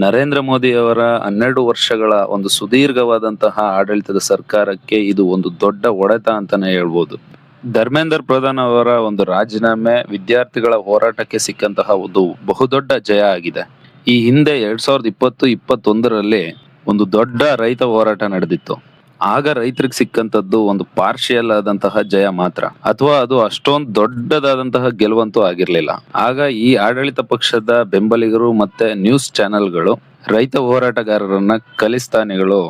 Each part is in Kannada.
ನರೇಂದ್ರ ಮೋದಿ ಅವರ 12 ವರ್ಷಗಳ ಒಂದು ಸುದೀರ್ಘವಾದಂತಹ ಆಡಳಿತದ ಸರ್ಕಾರಕ್ಕೆ ಇದು ಒಂದು ದೊಡ್ಡ ಹೊಡೆತ ಅಂತಾನೆ ಹೇಳ್ಬೋದು. ಧರ್ಮೇಂದ್ರ ಪ್ರಧಾನ್ ಅವರ ಒಂದು ರಾಜೀನಾಮೆ ವಿದ್ಯಾರ್ಥಿಗಳ ಹೋರಾಟಕ್ಕೆ ಸಿಕ್ಕಂತಹ ಒಂದು ಬಹುದೊಡ್ಡ ಜಯ ಆಗಿದೆ. ಈ ಹಿಂದೆ 2020-21ರಲ್ಲಿ ಒಂದು ದೊಡ್ಡ ರೈತ ಹೋರಾಟ ನಡೆದಿತ್ತು. ಆಗ ರೈತರಿಗೆ ಸಿಕ್ಕಂತದ್ದು ಒಂದು ಪಾರ್ಷಿಯಲ್ ಆದಂತಹ ಜಯ ಮಾತ್ರ, ಅಥವಾ ಅದು ಅಷ್ಟೊಂದು ದೊಡ್ಡದಾದಂತಹ ಗೆಲುವಂತೂ ಆಗಿರ್ಲಿಲ್ಲ. ಆಗ ಈ ಆಡಳಿತ ಪಕ್ಷದ ಬೆಂಬಲಿಗರು ಮತ್ತೆ ನ್ಯೂಸ್ ಚಾನೆಲ್ಗಳು ರೈತ ಹೋರಾಟಗಾರರನ್ನ ಖಲಿಸ್ತಾನಿಗಳು,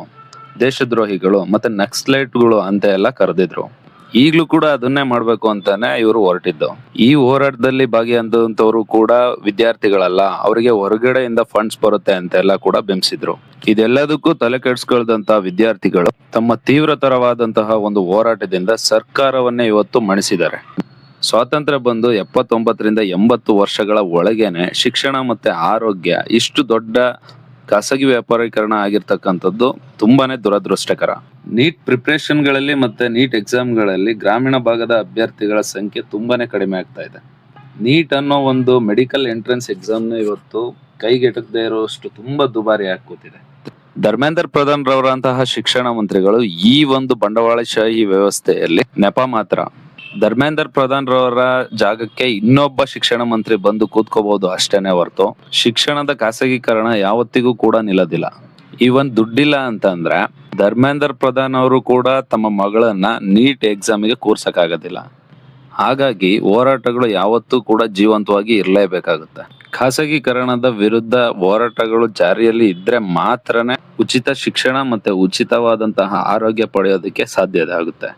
ದೇಶದ್ರೋಹಿಗಳು ಮತ್ತೆ ನಕ್ಸಲೈಟ್ಗಳು ಅಂತ ಎಲ್ಲ ಕರೆದಿದ್ರು. ಈಗ್ಲೂ ಕೂಡ ಅದನ್ನೇ ಮಾಡ್ಬೇಕು ಅಂತಾನೆ ಇವರು ಹೊರಟಿದ್ದು. ಈ ಹೋರಾಟದಲ್ಲಿ ಭಾಗಿಯಾದಂತವರು ಕೂಡ ವಿದ್ಯಾರ್ಥಿಗಳಲ್ಲ, ಅವರಿಗೆ ಹೊರಗಡೆಯಿಂದ ಫಂಡ್ಸ್ ಬರುತ್ತೆ ಅಂತೆಲ್ಲ ಕೂಡ ಬಿಂಬಿಸಿದ್ರು. ಇದೆಲ್ಲದಕ್ಕೂ ತಲೆ ಕೆಡಿಸ್ಕೊಳ್ದಂತ ವಿದ್ಯಾರ್ಥಿಗಳು ತಮ್ಮ ತೀವ್ರತರವಾದಂತಹ ಒಂದು ಹೋರಾಟದಿಂದ ಸರ್ಕಾರವನ್ನೇ ಇವತ್ತು ಮಣಿಸಿದ್ದಾರೆ. ಸ್ವಾತಂತ್ರ್ಯ ಬಂದು 79-80 ವರ್ಷಗಳ ಒಳಗೇನೆ ಶಿಕ್ಷಣ ಮತ್ತೆ ಆರೋಗ್ಯ ಇಷ್ಟು ದೊಡ್ಡ ಖಾಸಗಿ ವ್ಯಾಪಾರೀಕರಣ ಆಗಿರ್ತಕ್ಕಂಥದ್ದು ತುಂಬಾನೇ ದುರದೃಷ್ಟಕರ. ನೀಟ್ ಪ್ರಿಪರೇಷನ್ಗಳಲ್ಲಿ ಮತ್ತೆ ನೀಟ್ ಎಕ್ಸಾಮ್ಗಳಲ್ಲಿ ಗ್ರಾಮೀಣ ಭಾಗದ ಅಭ್ಯರ್ಥಿಗಳ ಸಂಖ್ಯೆ ತುಂಬಾನೇ ಕಡಿಮೆ ಆಗ್ತಾ ಇದೆ. ನೀಟ್ ಅನ್ನೋ ಒಂದು ಮೆಡಿಕಲ್ ಎಂಟ್ರೆನ್ಸ್ ಎಕ್ಸಾಮ್ ಇವತ್ತು ಕೈಗೆಟಕದೇ ಇರುವಷ್ಟು ತುಂಬಾ ದುಬಾರಿ ಕೂತಿದೆ. ಧರ್ಮೇಂದ್ರ ಪ್ರಧಾನ್ ರವರಂತಹ ಶಿಕ್ಷಣ ಮಂತ್ರಿಗಳು ಈ ಒಂದು ಬಂಡವಾಳಶಾಹಿ ವ್ಯವಸ್ಥೆಯಲ್ಲಿ ನೆಪ ಮಾತ್ರ. ಧರ್ಮೇಂದ್ರ ಪ್ರಧಾನ್ ರವರ ಜಾಗಕ್ಕೆ ಇನ್ನೊಬ್ಬ ಶಿಕ್ಷಣ ಮಂತ್ರಿ ಬಂದು ಕೂತ್ಕೋಬಹುದು ಅಷ್ಟೇನೆ ಹೊರತು ಶಿಕ್ಷಣದ ಖಾಸಗೀಕರಣ ಯಾವತ್ತಿಗೂ ಕೂಡ ನಿಲ್ಲೋದಿಲ್ಲ. ಈವನ್ ದುಡ್ಡಿಲ್ಲ ಅಂತಂದ್ರೆ ಧರ್ಮೇಂದ್ರ ಪ್ರಧಾನ್ ಅವರು ಕೂಡ ತಮ್ಮ ಮಗಳನ್ನ ನೀಟ್ ಎಕ್ಸಾಮಿಗೆ ಕೂರ್ಸಕ್ಕಾಗೋದಿಲ್ಲ. ಹಾಗಾಗಿ ಹೋರಾಟಗಳು ಯಾವತ್ತೂ ಕೂಡ ಜೀವಂತವಾಗಿ ಇರಲೇಬೇಕಾಗುತ್ತೆ. ಖಾಸಗೀಕರಣದ ವಿರುದ್ಧ ಹೋರಾಟಗಳು ಜಾರಿಯಲ್ಲಿ ಇದ್ರೆ ಮಾತ್ರನೇ ಉಚಿತ ಶಿಕ್ಷಣ ಮತ್ತೆ ಉಚಿತವಾದಂತಹ ಆರೋಗ್ಯ ಪಡೆಯೋದಕ್ಕೆ ಸಾಧ್ಯ ಆಗುತ್ತೆ.